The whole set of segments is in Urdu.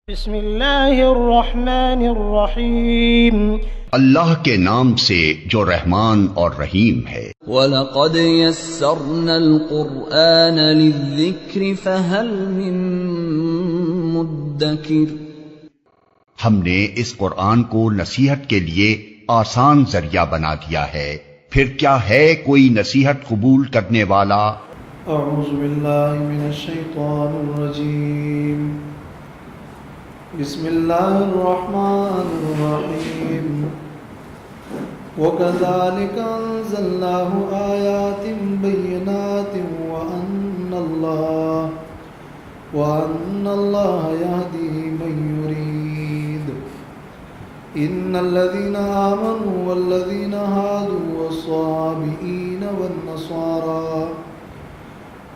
بسم اللہ الرحمن الرحیم اللہ کے نام سے جو رحمان اور رحیم ہے۔ وَلَقَدْ يَسَّرْنَا الْقُرْآنَ لِلذِّكْرِ فَهَلْ مِن مُدَّكِرٍ، ہم نے اس قرآن کو نصیحت کے لیے آسان ذریعہ بنا دیا ہے، پھر کیا ہے کوئی نصیحت قبول کرنے والا؟ اعوذ باللہ من الشیطان الرجیم، بسم اللہ الرحمن الرحیم، وَكَذَلِكَ أَنزَلْنَاهُ آيَاتٍ بَيِّنَاتٍ وَأَنَّ اللَّهَ يَهْدِي مَن يُرِيدُ إِنَّ الَّذِينَ آمَنُوا وَالَّذِينَ هَادُوا وَالصَّابِئِينَ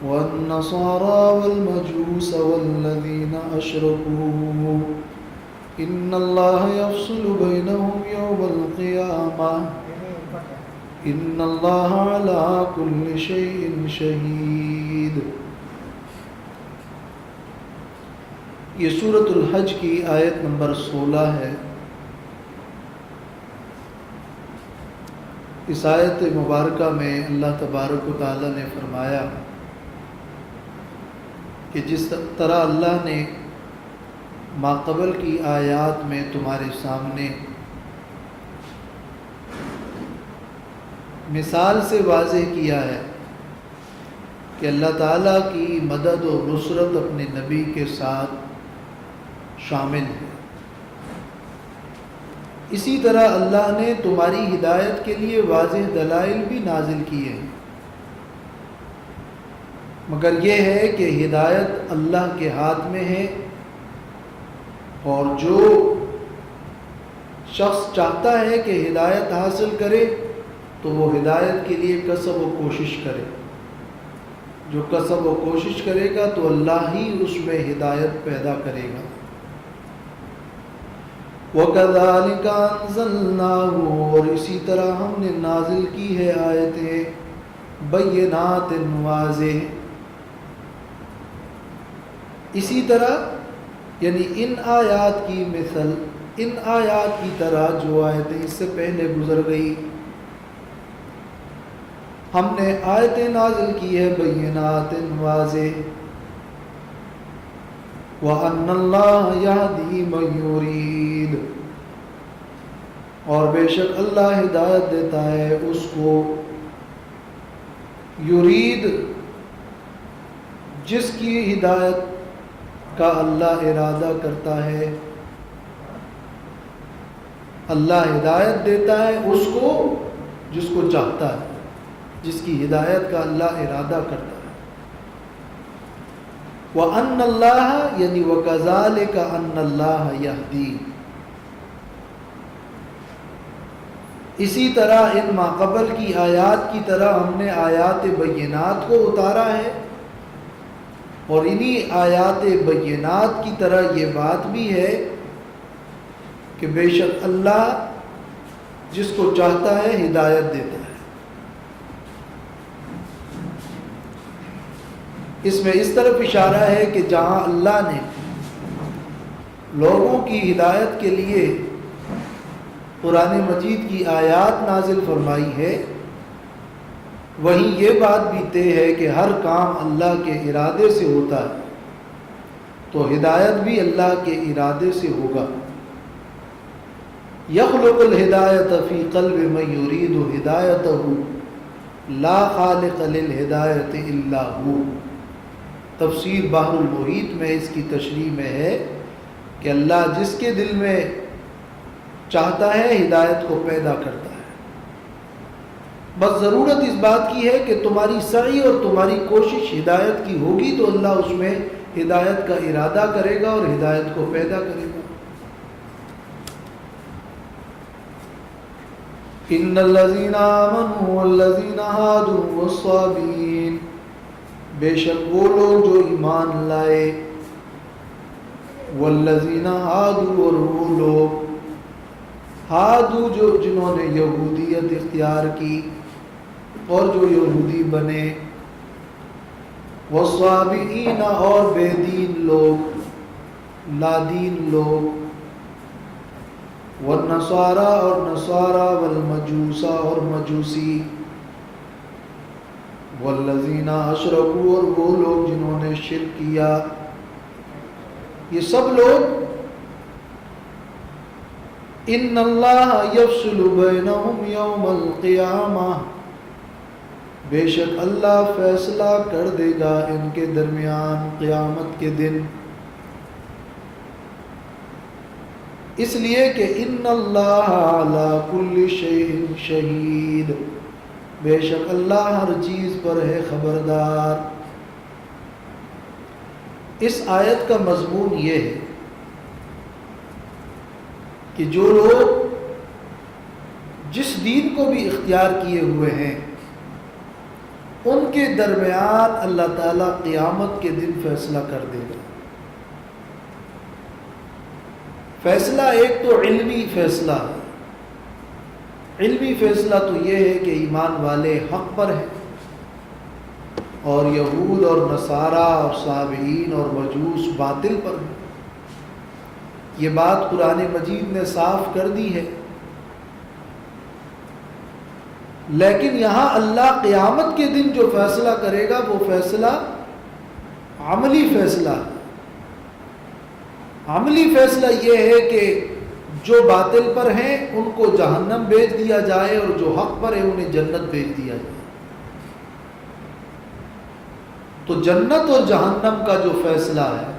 والنصارى والمجوس والذين أشركوا إن الله يفصل بينهم يوم القيامة إن الله على كل شيء شهيد۔ یہ سورۃ الحج کی آیت نمبر 16 ہے۔ اس آیت مبارکہ میں اللہ تبارک و تعالی نے فرمایا کہ جس طرح اللہ نے ماقبل کی آیات میں تمہارے سامنے مثال سے واضح کیا ہے کہ اللہ تعالیٰ کی مدد و نصرت اپنے نبی کے ساتھ شامل ہے، اسی طرح اللہ نے تمہاری ہدایت کے لیے واضح دلائل بھی نازل کیے ہیں، مگر یہ ہے کہ ہدایت اللہ کے ہاتھ میں ہے، اور جو شخص چاہتا ہے کہ ہدایت حاصل کرے تو وہ ہدایت کے لیے کسب و کوشش کرے، جو کسب و کوشش کرے گا تو اللہ ہی اس میں ہدایت پیدا کرے گا۔ وَكَذَلِكَ أَنزَلْنَاهُ، اور اسی طرح ہم نے نازل کی ہے آیتیں بینات واضح، اسی طرح یعنی ان آیات کی مثل، ان آیات کی طرح جو آیتیں اس سے پہلے گزر گئی، ہم نے آیتیں نازل کی ہے بینات واضح، وَأَنَّ اللَّهَ يَهْدِي مَن يُرِيدُ، اور بے شک اللہ ہدایت دیتا ہے اس کو، یرید جس کی ہدایت کا اللہ ارادہ کرتا ہے، اللہ ہدایت دیتا ہے اس کو جس کو چاہتا ہے، جس کی ہدایت کا اللہ ارادہ کرتا ہے۔ وَأَنَّ اللَّهَ یعنی وَكَذَلِكَ أَنَّ اللَّهَ يَهْدِي، اسی طرح ان ماقبل کی آیات کی طرح ہم نے آیات بینات کو اتارا ہے، اور انہی آیات بینات کی طرح یہ بات بھی ہے کہ بے شک اللہ جس کو چاہتا ہے ہدایت دیتا ہے۔ اس میں اس طرف اشارہ ہے کہ جہاں اللہ نے لوگوں کی ہدایت کے لیے قرآن مجید کی آیات نازل فرمائی ہے، وہیں یہ بات بھی طے ہے کہ ہر کام اللہ کے ارادے سے ہوتا ہے، تو ہدایت بھی اللہ کے ارادے سے ہوگا۔ یخلق الہدایت فی قلب من یرید ہدایتہ لا خالق للہدایت الا ہو، تفسیر بحر المحیط میں اس کی تشریح میں ہے کہ اللہ جس کے دل میں چاہتا ہے ہدایت کو پیدا کرتا ہے، بس ضرورت اس بات کی ہے کہ تمہاری سعی اور تمہاری کوشش ہدایت کی ہوگی تو اللہ اس میں ہدایت کا ارادہ کرے گا اور ہدایت کو پیدا کرے گا۔ ان الذین آمنوا والذین ہادوا والصابئین، بے شک وہ لوگ جو ایمان لائے، والذین ہادوا، اور وہ لوگ ہادو جو جنہوں نے یہودیت اختیار کی اور جو یہودی بنے، والصابئین اور بے دین لوگ، لادین لوگ، والنصارى اور نصارى، والمجوسا اور مجوسی، والذین اشرکوا اور وہ لوگ جنہوں نے شرک کیا، یہ سب لوگ ان اللہ یفصل بینہم یوم القیامہ، بے شک اللہ فیصلہ کر دے گا ان کے درمیان قیامت کے دن، اس لیے کہ ان اللہ علی کل شیء شہید، بے شک اللہ ہر چیز پر ہے خبردار۔ اس آیت کا مضمون یہ ہے کہ جو لوگ جس دین کو بھی اختیار کیے ہوئے ہیں ان کے درمیان اللہ تعالیٰ قیامت کے دن فیصلہ کر دے گا۔ فیصلہ ایک تو علمی فیصلہ ہے، علمی فیصلہ تو یہ ہے کہ ایمان والے حق پر ہیں اور یہود اور نصارہ اور صابئین اور مجوس باطل پر ہیں، یہ بات قرآن مجید نے صاف کر دی ہے۔ لیکن یہاں اللہ قیامت کے دن جو فیصلہ کرے گا وہ فیصلہ عملی فیصلہ ہے۔ عملی فیصلہ یہ ہے کہ جو باطل پر ہیں ان کو جہنم بھیج دیا جائے اور جو حق پر ہیں انہیں جنت بھیج دیا جائے۔ تو جنت اور جہنم کا جو فیصلہ ہے،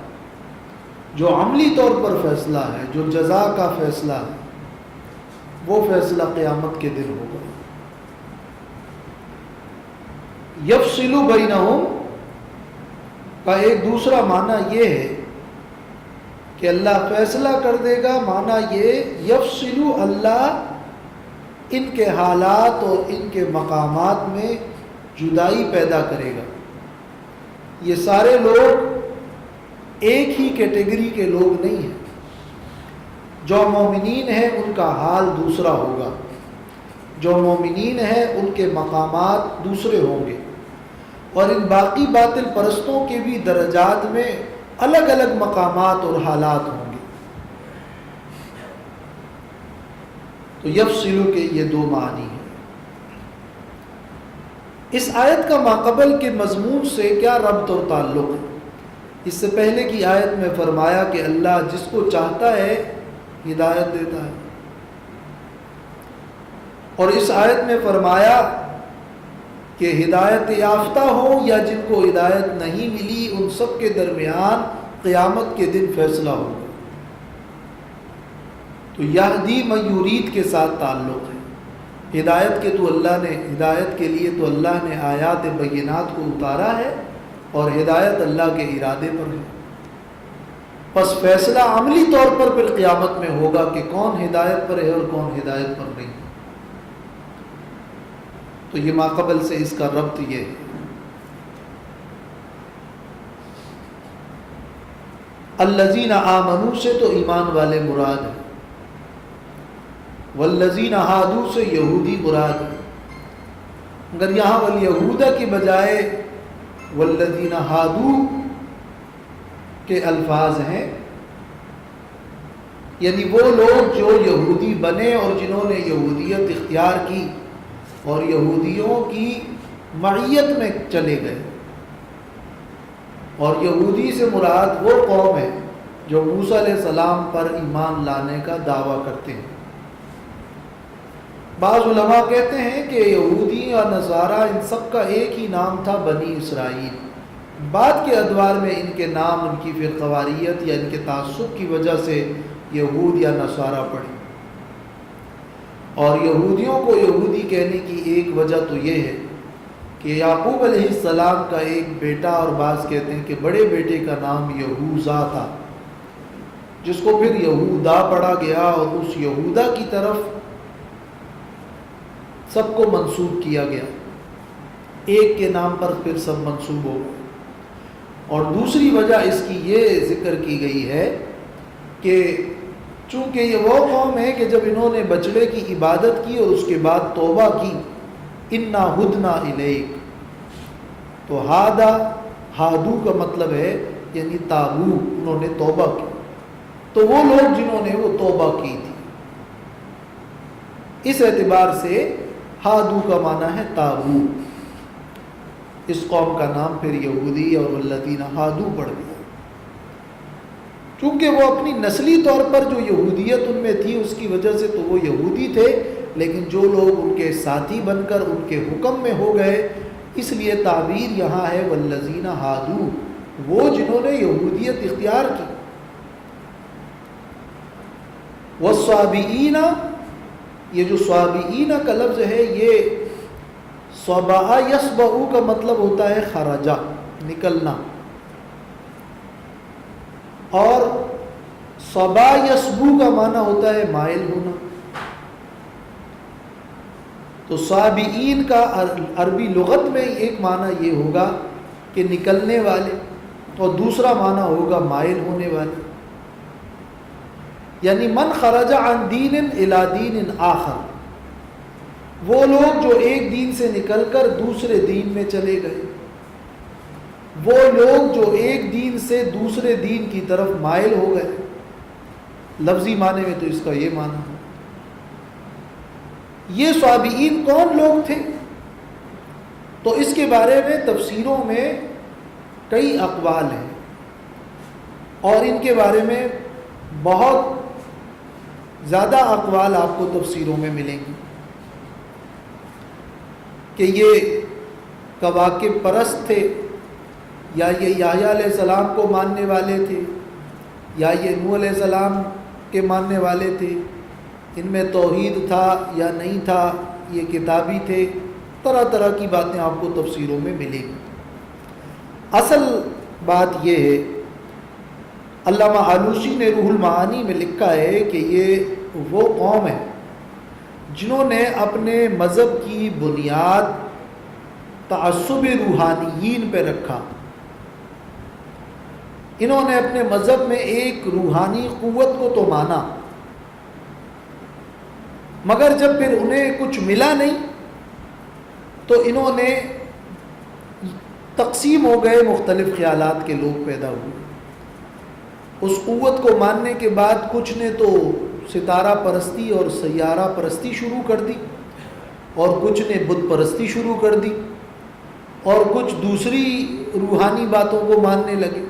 جو عملی طور پر فیصلہ ہے، جو جزا کا فیصلہ ہے، وہ فیصلہ قیامت کے دن ہوگا۔ یفصل بینہم کا ایک دوسرا معنی یہ ہے کہ اللہ فیصلہ کر دے گا، معنی یہ یفصل، اللہ ان کے حالات اور ان کے مقامات میں جدائی پیدا کرے گا۔ یہ سارے لوگ ایک ہی کیٹیگری کے لوگ نہیں ہیں، جو مومنین ہیں ان کا حال دوسرا ہوگا، جو مومنین ہیں ان کے مقامات دوسرے ہوں گے، اور ان باقی باطل پرستوں کے بھی درجات میں الگ الگ مقامات اور حالات ہوں گے۔ تو یفصل کے یہ دو معنی ہیں۔ اس آیت کا ماقبل کے مضمون سے کیا ربط اور تعلق ہے؟ اس سے پہلے کی آیت میں فرمایا کہ اللہ جس کو چاہتا ہے ہدایت دیتا ہے، اور اس آیت میں فرمایا کہ ہدایت یافتہ ہو یا جن کو ہدایت نہیں ملی ان سب کے درمیان قیامت کے دن فیصلہ ہوگا۔ تو یہدی من یرید کے ساتھ تعلق ہے۔ ہدایت کے لیے تو اللہ نے آیات بینات کو اتارا ہے، اور ہدایت اللہ کے ارادے پر ہے۔ پس فیصلہ عملی طور پر پھر قیامت میں ہوگا کہ کون ہدایت پر ہے اور کون ہدایت پر نہیں۔ تو یہ ماقبل سے اس کا ربط یہ ہے۔ الذین آمنوا سے تو ایمان والے مراد ہے، والذین ہادوا سے یہودی مراد ہے۔ اگر یہاں والیہودہ کی بجائے والذین ہادوا کے الفاظ ہیں، یعنی وہ لوگ جو یہودی بنے اور جنہوں نے یہودیت اختیار کی اور یہودیوں کی معیت میں چلے گئے، اور یہودی سے مراد وہ قوم ہے جو موسیٰ علیہ السلام پر ایمان لانے کا دعویٰ کرتے ہیں۔ بعض علماء کہتے ہیں کہ یہودی اور نصارہ ان سب کا ایک ہی نام تھا، بنی اسرائیل۔ بعد کے ادوار میں ان کے نام ان کی فرقواریت یا ان کے تعصب کی وجہ سے یہود یا نصارہ پڑے۔ اور یہودیوں کو یہودی کہنے کی ایک وجہ تو یہ ہے کہ یعقوب علیہ السلام کا ایک بیٹا، اور بعض کہتے ہیں کہ بڑے بیٹے کا نام یہوذا تھا، جس کو پھر یہودا پڑھا گیا، اور اس یہودا کی طرف سب کو منسوب کیا گیا، ایک کے نام پر پھر سب منسوب ہو گئے۔ اور دوسری وجہ اس کی یہ ذکر کی گئی ہے کہ چونکہ یہ وہ قوم ہے کہ جب انہوں نے بچڑے کی عبادت کی اور اس کے بعد توبہ کی، انا ہدنا الیک، تو ہادو کا مطلب ہے یعنی تابو، انہوں نے توبہ کی، تو وہ لوگ جنہوں نے وہ توبہ کی تھی. اس اعتبار سے ہادو کا معنی ہے تابو. اس قوم کا نام پھر یہودی اور والذین ہادو پڑ گیا، چونکہ وہ اپنی نسلی طور پر جو یہودیت ان میں تھی اس کی وجہ سے تو وہ یہودی تھے، لیکن جو لوگ ان کے ساتھی بن کر ان کے حکم میں ہو گئے، اس لیے تعبیر یہاں ہے والذین ہادو، وہ جنہوں نے یہودیت اختیار کی. والصابئین، یہ جو صابئین کا لفظ ہے یہ صبا یصبع کا مطلب ہوتا ہے خرجہ، نکلنا، اور صبا یصبو کا معنی ہوتا ہے مائل ہونا. تو صابئین کا عربی لغت میں ایک معنی یہ ہوگا کہ نکلنے والے، اور دوسرا معنی ہوگا مائل ہونے والے، یعنی من خرج عن دین الی دین آخر، وہ لوگ جو ایک دین سے نکل کر دوسرے دین میں چلے گئے، وہ لوگ جو ایک دین سے دوسرے دین کی طرف مائل ہو گئے. لفظی معنی میں تو اس کا یہ معنی ہے. یہ صابئین کون لوگ تھے؟ تو اس کے بارے میں تفسیروں میں کئی اقوال ہیں، اور ان کے بارے میں بہت زیادہ اقوال آپ کو تفسیروں میں ملیں گی کہ یہ کواکب پرست تھے، یا یہ یحییٰ علیہ السلام کو ماننے والے تھے، یا یہ نوح علیہ السلام کے ماننے والے تھے، ان میں توحید تھا یا نہیں تھا، یہ کتابی تھے. طرح طرح کی باتیں آپ کو تفسیروں میں ملیں گی. اصل بات یہ ہے، علامہ آلوسی نے روح المعانی میں لکھا ہے کہ یہ وہ قوم ہے جنہوں نے اپنے مذہب کی بنیاد تعصب روحانیین پہ رکھا. انہوں نے اپنے مذہب میں ایک روحانی قوت کو تو مانا، مگر جب پھر انہیں کچھ ملا نہیں تو انہوں نے تقسیم ہو گئے، مختلف خیالات کے لوگ پیدا ہوئے. اس قوت کو ماننے کے بعد کچھ نے تو ستارہ پرستی اور سیارہ پرستی شروع کر دی، اور کچھ نے بت پرستی شروع کر دی، اور کچھ دوسری روحانی باتوں کو ماننے لگے.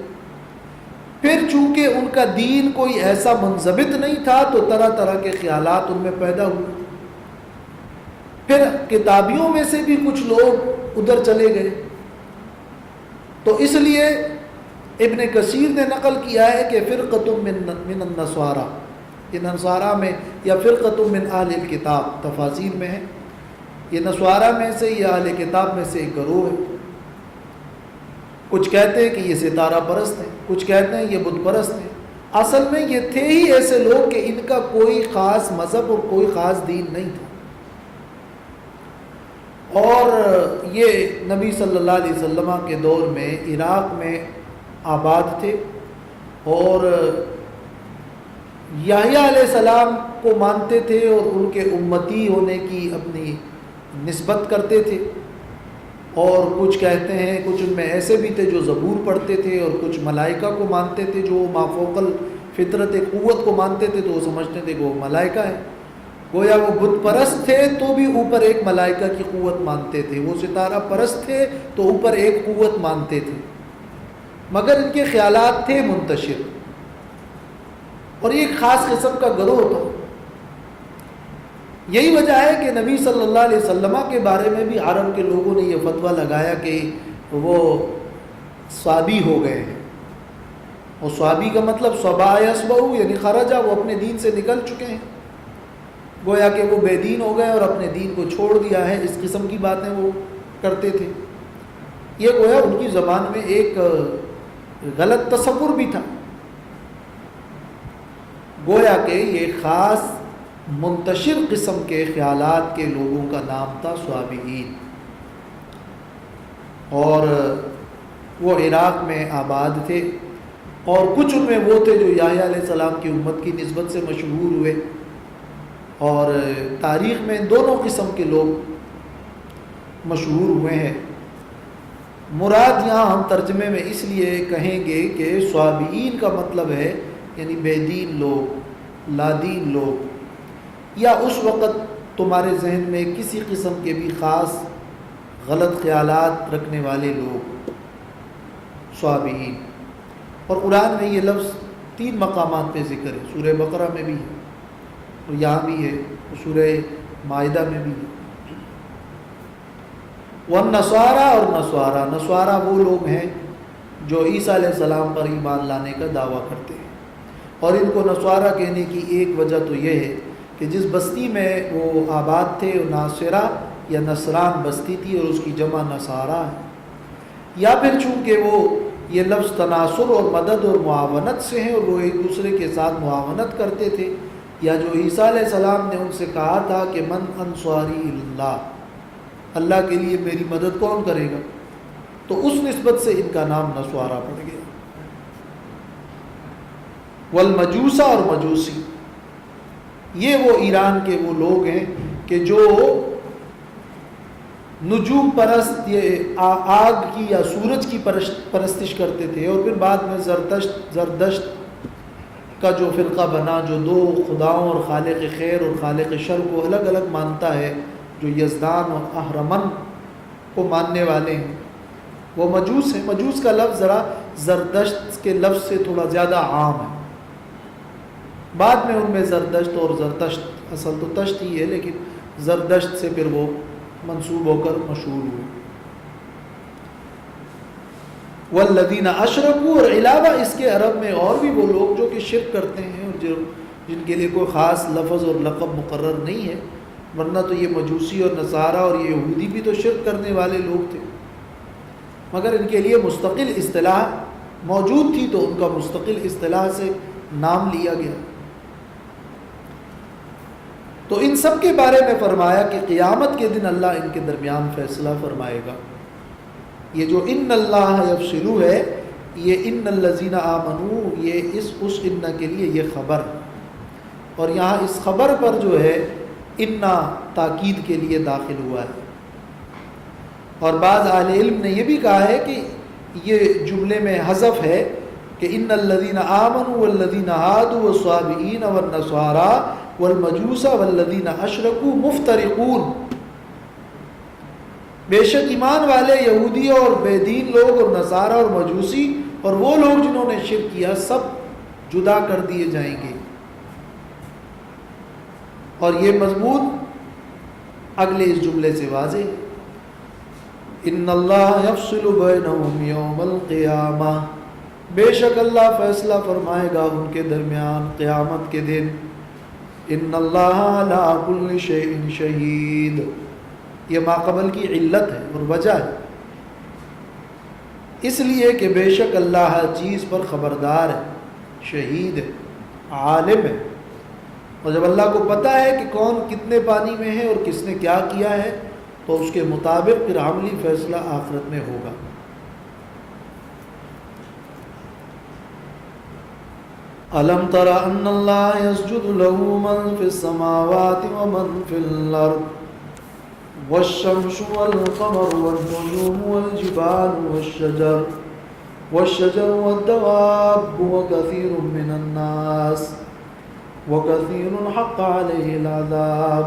پھر چونکہ ان کا دین کوئی ایسا منضبط نہیں تھا تو طرح طرح کے خیالات ان میں پیدا ہوئے. پھر کتابیوں میں سے بھی کچھ لوگ ادھر چلے گئے. تو اس لیے ابن کثیر نے نقل کیا ہے کہ فرقۃ من النصارى، یہ نصارہ میں، یا فرقۃ من اہل الکتاب تفاسیر میں ہے، یہ نصارہ میں سے یا اہل کتاب میں سے ایک گروہ ہے. کچھ کہتے ہیں کہ یہ ستارہ پرست ہیں، کچھ کہتے ہیں یہ بت پرست ہیں. اصل میں یہ تھے ہی ایسے لوگ کہ ان کا کوئی خاص مذہب اور کوئی خاص دین نہیں تھا، اور یہ نبی صلی اللہ علیہ وسلم کے دور میں عراق میں آباد تھے، اور یحییٰ علیہ السلام کو مانتے تھے اور ان کے امتی ہونے کی اپنی نسبت کرتے تھے. اور کچھ کہتے ہیں، کچھ ان میں ایسے بھی تھے جو زبور پڑھتے تھے، اور کچھ ملائکہ کو مانتے تھے جو مافوق الفطرت قوت کو مانتے تھے، تو وہ سمجھتے تھے کہ وہ ملائکہ ہے. گویا وہ بت پرست تھے تو بھی اوپر ایک ملائکہ کی قوت مانتے تھے، وہ ستارہ پرست تھے تو اوپر ایک قوت مانتے تھے، مگر ان کے خیالات تھے منتشر، اور یہ ایک خاص قسم کا گروہ تھا. یہی وجہ ہے کہ نبی صلی اللہ علیہ وسلم کے بارے میں بھی عرب کے لوگوں نے یہ فتویٰ لگایا کہ وہ صابی ہو گئے ہیں. اور صابی کا مطلب صبا یصبع، یعنی خرجہ، وہ اپنے دین سے نکل چکے ہیں، گویا کہ وہ بے دین ہو گئے اور اپنے دین کو چھوڑ دیا ہے. اس قسم کی باتیں وہ کرتے تھے. یہ گویا ان کی زبان میں ایک غلط تصور بھی تھا. گویا کہ یہ خاص منتشر قسم کے خیالات کے لوگوں کا نام تھا صابئین، اور وہ عراق میں آباد تھے. اور کچھ ان میں وہ تھے جو یحییٰ علیہ السلام کی امت کی نسبت سے مشہور ہوئے، اور تاریخ میں دونوں قسم کے لوگ مشہور ہوئے ہیں. مراد یہاں ہم ترجمے میں اس لیے کہیں گے کہ صابئین کا مطلب ہے یعنی بے دین لوگ، لادین لوگ، یا اس وقت تمہارے ذہن میں کسی قسم کے بھی خاص غلط خیالات رکھنے والے لوگ، صابئین۔ اور قرآن میں یہ لفظ 3 مقامات پہ ذکر ہے، سورہ بقرہ میں بھی ہے اور یہاں بھی ہے اور سورہ مائدہ میں بھی ہے۔ والنصارى، اور نصارہ، نصارہ وہ لوگ ہیں جو عیسیٰ علیہ السلام پر ایمان لانے کا دعویٰ کرتے ہیں، اور ان کو نصارہ کہنے کی ایک وجہ تو یہ ہے کہ جس بستی میں وہ آباد تھے وہ ناصرہ یا نصران بستی تھی اور اس کی جمع نصارہ ہے، یا پھر چونکہ وہ یہ لفظ تناصر اور مدد اور معاونت سے ہیں اور وہ ایک دوسرے کے ساتھ معاونت کرتے تھے، یا جو عیسیٰ علیہ السلام نے ان سے کہا تھا کہ من انصاری اللہ، اللہ کے لیے میری مدد کون کرے گا، تو اس نسبت سے ان کا نام نصارہ پڑ گیا۔ والمجوسہ، اور مجوسی، یہ وہ ایران کے وہ لوگ ہیں کہ جو نجوم پرست، یہ آگ کی یا سورج کی پرستش کرتے تھے، اور پھر بعد میں زردشت کا جو فرقہ بنا جو 2 خداؤں اور خالق خیر اور خالق شر کو الگ الگ مانتا ہے، جو یزدان اور اہرمن کو ماننے والے ہیں، وہ مجوس ہیں۔ مجوس کا لفظ ذرا زردشت کے لفظ سے تھوڑا زیادہ عام ہے، بعد میں ان میں زردشت اور زرتشت، اصل تو تشت ہی ہے لیکن زردشت سے پھر وہ منسوب ہو کر مشہور ہوئے۔ والذین اشرکوا، اور علاوہ اس کے عرب میں اور بھی وہ لوگ جو کہ شرک کرتے ہیں اور جن کے لیے کوئی خاص لفظ اور لقب مقرر نہیں ہے، ورنہ تو یہ مجوسی اور نصارہ اور یہ یہودی بھی تو شرک کرنے والے لوگ تھے، مگر ان کے لیے مستقل اصطلاح موجود تھی تو ان کا مستقل اصطلاح سے نام لیا گیا۔ تو ان سب کے بارے میں فرمایا کہ قیامت کے دن اللہ ان کے درمیان فیصلہ فرمائے گا۔ یہ جو ان اللہ یفصل ہے، یہ ان الذین آمنوا، یہ اس ان کے لیے یہ خبر ہے، اور یہاں اس خبر پر جو ہے انا تاکید کے لیے داخل ہوا ہے۔ اور بعض اہل علم نے یہ بھی کہا ہے کہ یہ جملے میں حذف ہے کہ ان الذین آمنوا والذین ہادوا والصابئین والنصارى والمجوس والذین اشرکوا مفترقون، بے شک ایمان والے یہودی اور بے دین لوگ اور نصارہ اور مجوسی اور وہ لوگ جنہوں نے شرک کیا سب جدا کر دیے جائیں گے۔ اور یہ مضمون اگلے اس جملے سے واضح ہے، ان اللہ یفصل بینہم یوم القیامہ، بے شک اللہ فیصلہ فرمائے گا ان کے درمیان قیامت کے دن۔ ان اللہ علی کل شیء شہید، یہ ماقبل کی علت ہے اور وجہ ہے، اس لیے کہ بے شک اللہ ہر چیز پر خبردار ہے، شہید ہے، عالم ہے، اور جب اللہ کو پتہ ہے کہ کون کتنے پانی میں ہے اور کس نے کیا کیا ہے تو اس کے مطابق پھر عملی فیصلہ آخرت میں ہوگا۔ أَلَمْ تَرَ أَنَّ اللَّهَ يَسْجُدُ لَهُ مَنْ فِي السَّمَاوَاتِ وَمَنْ فِي الْأَرْضِ وَالشَّمْسُ وَالْقَمَرُ وَالنُّجُومُ وَالْجِبَالُ وَالشَّجَرُ وَالدَّوَابُّ وَكَثِيرٌ مِّنَ النَّاسِ وَكَثِيرٌ حَقَّ عَلَيْهِ الْعَذَابُ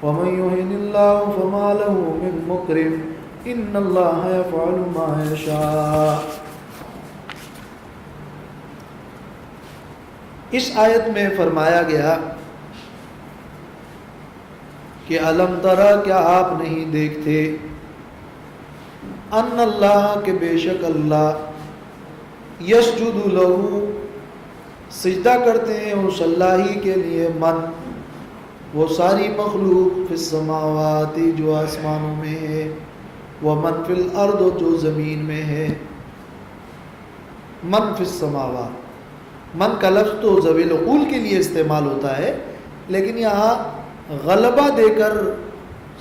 وَمَن يُهِنِ اللَّهُ فَمَا لَهُ مِن مُّكْرِمٍ إِنَّ اللَّهَ يَفْعَلُ مَا يَشَاءُ۔ اس آیت میں فرمایا گیا کہ الم ترى، کیا آپ نہیں دیکھتے، ان اللہ، کہ بے شک اللہ، یسجد لہ، سجدہ کرتے ہیں اس اللہ ہی کے لیے، من، وہ ساری مخلوق، فی السماوات، جو آسمانوں میں ہے، ومن فی الارض، جو زمین میں ہے۔ من فی السماوات، من کا لفظ تو ذوی العقول کے لیے استعمال ہوتا ہے، لیکن یہاں غلبہ دے کر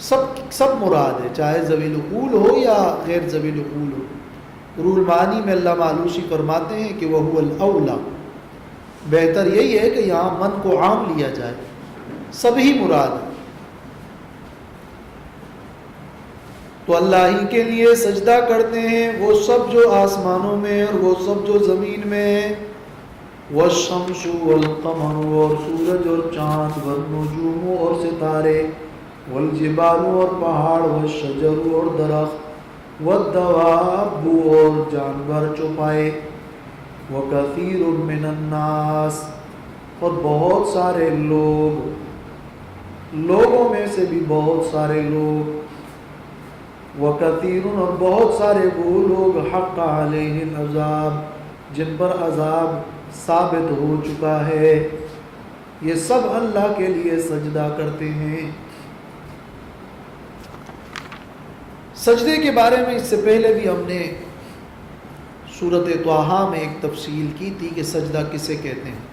سب مراد ہے، چاہے ذوی العقول ہو یا غیر ذوی العقول ہو۔ روح المعانی میں علامہ آلوسی فرماتے ہیں کہ وَهُوَ الْأَوْلَى، بہتر یہی ہے کہ یہاں من کو عام لیا جائے، سبھی مراد ہے۔ تو اللہ ہی کے لیے سجدہ کرتے ہیں وہ سب جو آسمانوں میں اور وہ سب جو زمین میں ہے، والشمس والقمر اور سورج اور چاند والنجوم اور ستارے والجبال اور پہاڑ والشجر اور درخت والدواب اور جانور چوپائے وکثیر من الناس اور بہت سارے لوگوں میں سے بھی بہت سارے لوگ وکثیر اور بہت سارے وہ لوگ حق علیہ العذاب جن پر عذاب ثابت ہو چکا ہے، یہ سب اللہ کے لیے سجدہ کرتے ہیں۔ سجدے کے بارے میں اس سے پہلے بھی ہم نے سورۃ طٰہٰ میں ایک تفصیل کی تھی کہ سجدہ کسے کہتے ہیں۔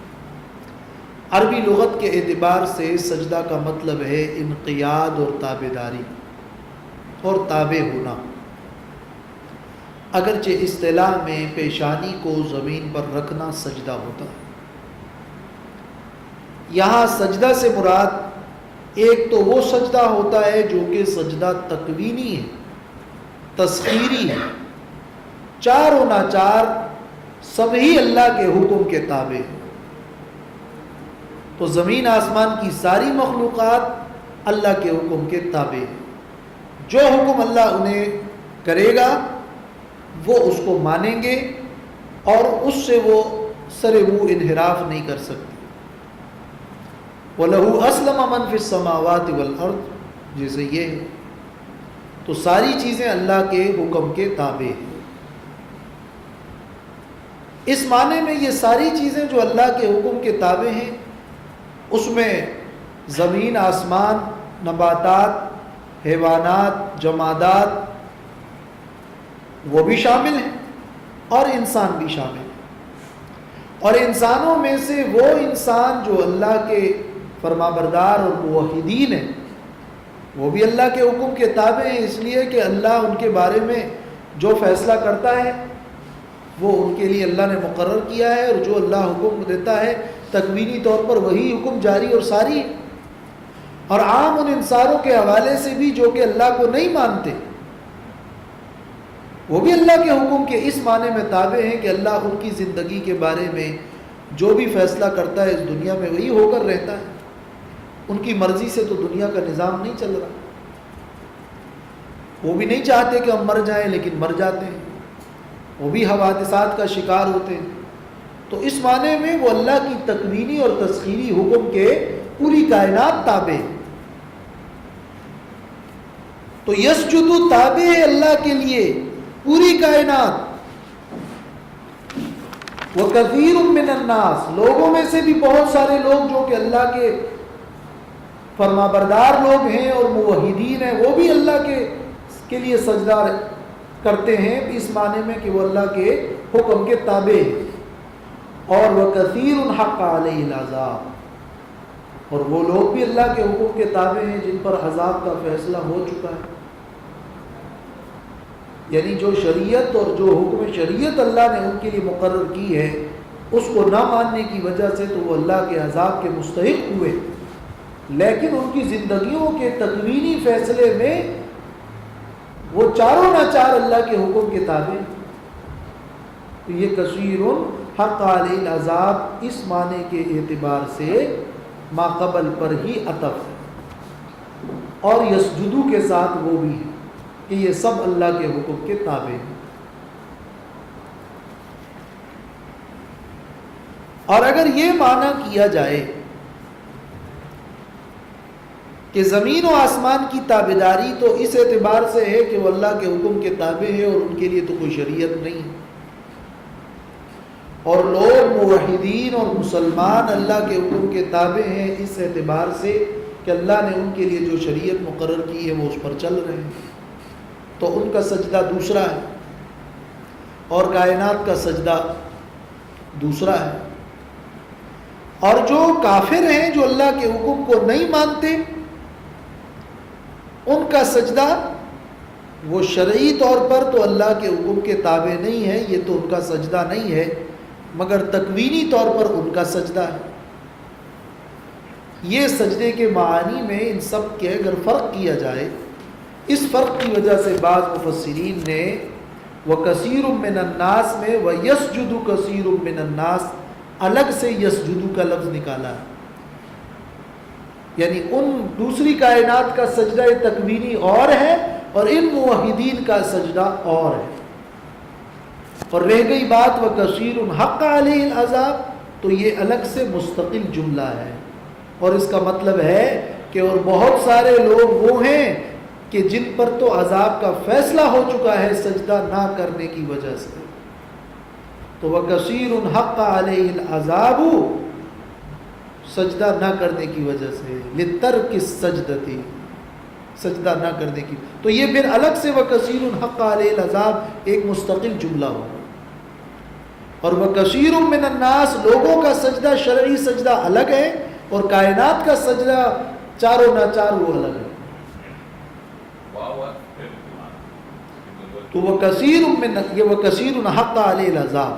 عربی لغت کے اعتبار سے سجدہ کا مطلب ہے انقیاد اور تابعداری اور تابع ہونا، اگرچہ اصطلاح میں پیشانی کو زمین پر رکھنا سجدہ ہوتا ہے۔ یہاں سجدہ سے مراد ایک تو وہ سجدہ ہوتا ہے جو کہ سجدہ تکوینی ہے، تسخیری ہے، چار و ناچار سبھی اللہ کے حکم کے تابع ہیں۔ تو زمین آسمان کی ساری مخلوقات اللہ کے حکم کے تابع ہیں، جو حکم اللہ انہیں کرے گا وہ اس کو مانیں گے اور اس سے وہ سر منہ انحراف نہیں کر سکتے۔ وَلَهُ أَسْلَمَ مَنْ فِي السَّمَاوَاتِ وَالْأَرْضِ، جیسے یہ ہے تو ساری چیزیں اللہ کے حکم کے تابع ہیں۔ اس معنی میں یہ ساری چیزیں جو اللہ کے حکم کے تابع ہیں، اس میں زمین، آسمان، نباتات، حیوانات، جمادات وہ بھی شامل ہیں اور انسان بھی شامل ہے۔ اور انسانوں میں سے وہ انسان جو اللہ کے فرمانبردار اور موحدین ہیں، وہ بھی اللہ کے حکم کے تابع ہیں، اس لیے کہ اللہ ان کے بارے میں جو فیصلہ کرتا ہے وہ ان کے لیے اللہ نے مقرر کیا ہے، اور جو اللہ حکم دیتا ہے تکوینی طور پر وہی حکم جاری اور ساری ہے۔ اور عام ان انسانوں کے حوالے سے بھی جو کہ اللہ کو نہیں مانتے، وہ بھی اللہ کے حکم کے اس معنی میں تابع ہیں کہ اللہ ان کی زندگی کے بارے میں جو بھی فیصلہ کرتا ہے اس دنیا میں وہی ہو کر رہتا ہے۔ ان کی مرضی سے تو دنیا کا نظام نہیں چل رہا، وہ بھی نہیں چاہتے کہ ہم مر جائیں لیکن مر جاتے ہیں، وہ بھی حوادثات کا شکار ہوتے ہیں۔ تو اس معنی میں وہ اللہ کی تکوینی اور تسخیری حکم کے پوری کائنات تابع ہے۔ تو یسجد تابع ہے اللہ کے لیے پوری کائنات۔ وَكَثِيرٌ مِّنَ النَّاسِ، لوگوں میں سے بھی بہت سارے لوگ جو کہ اللہ کے فرمانبردار لوگ ہیں اور موحدین ہیں، وہ بھی اللہ کے لیے سجدہ کرتے ہیں، اس معنی میں کہ وہ اللہ کے حکم کے تابع ہیں۔ اور وَكَثِيرٌ حَقَّ عَلَيْهِ الْعَذَابُ، اور وہ لوگ بھی اللہ کے حکم کے تابع ہیں جن پر عذاب کا فیصلہ ہو چکا ہے۔ یعنی جو شریعت اور جو حکم شریعت اللہ نے ان کے لیے مقرر کی ہے، اس کو نہ ماننے کی وجہ سے تو وہ اللہ کے عذاب کے مستحق ہوئے، لیکن ان کی زندگیوں کے تکوینی فیصلے میں وہ چاروں ناچار اللہ کے حکم کے تابع۔ تو یہ کثیر حق علیہ العذاب اس معنی کے اعتبار سے ما قبل پر ہی عطف ہے، اور یسجدو کے ساتھ وہ بھی ہے کہ یہ سب اللہ کے حکم کے تابع ہیں۔ اور اگر یہ معنی کیا جائے کہ زمین و آسمان کی تابعداری تو اس اعتبار سے ہے کہ وہ اللہ کے حکم کے تابع ہے اور ان کے لیے تو کوئی شریعت نہیں ہے، اور لوگ موحدین اور مسلمان اللہ کے حکم کے تابع ہیں اس اعتبار سے کہ اللہ نے ان کے لیے جو شریعت مقرر کی ہے وہ اس پر چل رہے ہیں، تو ان کا سجدہ دوسرا ہے اور کائنات کا سجدہ دوسرا ہے۔ اور جو کافر ہیں، جو اللہ کے حکم کو نہیں مانتے، ان کا سجدہ وہ شرعی طور پر تو اللہ کے حکم کے تابع نہیں ہے، یہ تو ان کا سجدہ نہیں ہے، مگر تکوینی طور پر ان کا سجدہ ہے۔ یہ سجدے کے معانی میں ان سب کے اگر فرق کیا جائے، اس فرق کی وجہ سے بعض مفسرین نے وَكَثِيرٌ مِّنَ النَّاسِ میں وَيَسْجُدُ كَثِيرٌ مِّنَ النَّاسِ الگ سے یسجدو کا لفظ نکالا ہے، یعنی ان دوسری کائنات کا سجدہ تکوینی اور ہے اور ان موحدین کا سجدہ اور ہے۔ اور رہ گئی بات وَكَثِيرٌ حَقَّ عَلَيْهِ الْعَذَابُ، تو یہ الگ سے مستقل جملہ ہے، اور اس کا مطلب ہے کہ اور بہت سارے لوگ وہ ہیں کہ جن پر تو عذاب کا فیصلہ ہو چکا ہے سجدہ نہ کرنے کی وجہ سے۔ تو وَكَثِيرٌ حَقَّ عَلَيْهِ الْعَذَابُ، سجدہ نہ کرنے کی وجہ سے، لِتَرْكِ السَّجْدَةِ، سجدہ نہ کرنے کی، تو یہ پھر الگ سے وَكَثِيرٌ حَقَّ عَلَيْهِ الْعَذَابُ ایک مستقل جملہ ہوگا۔ اور وَكَثِيرٌ مِّنَ النَّاسِ، لوگوں کا سجدہ شرعی سجدہ الگ ہے، اور کائنات کا سجدہ چاروں ناچار وہ الگ ہے۔ تو وَكَثِيرٌ حَقَّ عَلَيْهِ الْعَذَابُ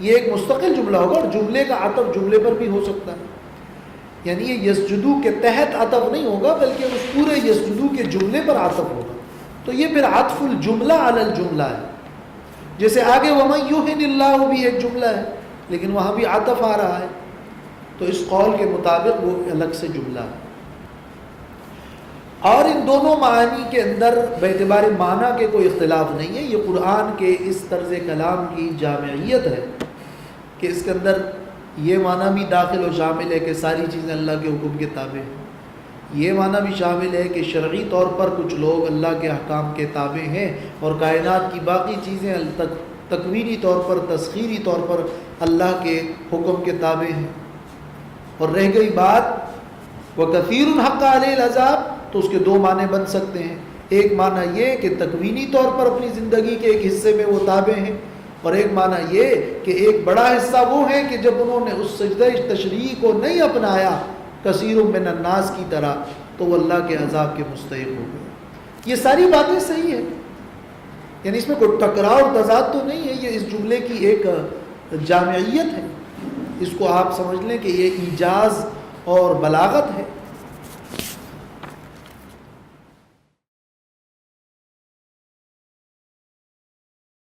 یہ ایک مستقل جملہ ہوگا، اور جملے کا عطف جملے پر بھی ہو سکتا ہے، یعنی یہ یسجدو کے تحت عطف نہیں ہوگا بلکہ اس پورے یسجدو کے جملے پر عطف ہوگا، تو یہ پھر عطف الجملہ علی الجملہ ہے۔ جیسے آگے وَمَن يُهِنِ اللَّهُ بھی ایک جملہ ہے لیکن وہاں بھی عطف آ رہا ہے، تو اس قول کے مطابق وہ الگ سے جملہ ہے۔ اور ان دونوں معانی کے اندر باعتبار معنی کے کوئی اختلاف نہیں ہے، یہ قرآن کے اس طرز کلام کی جامعیت ہے کہ اس کے اندر یہ معنی بھی داخل و شامل ہے کہ ساری چیزیں اللہ کے حکم کے تابع ہیں، یہ معنی بھی شامل ہے کہ شرعی طور پر کچھ لوگ اللہ کے احکام کے تابع ہیں اور کائنات کی باقی چیزیں تکوینی طور پر تسخیری طور پر اللہ کے حکم کے تابع ہیں۔ اور رہ گئی بات وَكَثِيرٌ حَقَّ عَلَيْهِ الْعَذَابُ، تو اس کے دو معنی بن سکتے ہیں، ایک معنی یہ کہ تکوینی طور پر اپنی زندگی کے ایک حصے میں وہ تابع ہیں، اور ایک معنی یہ کہ ایک بڑا حصہ وہ ہیں کہ جب انہوں نے اس سجدہ تشریعی کو نہیں اپنایا کثیر من الناس کی طرح تو وہ اللہ کے عذاب کے مستحق ہو گئے۔ یہ ساری باتیں صحیح ہیں، یعنی اس میں کوئی ٹکراؤ اور تضاد تو نہیں ہے، یہ اس جملے کی ایک جامعیت ہے، اس کو آپ سمجھ لیں کہ یہ ایجاز اور بلاغت ہے۔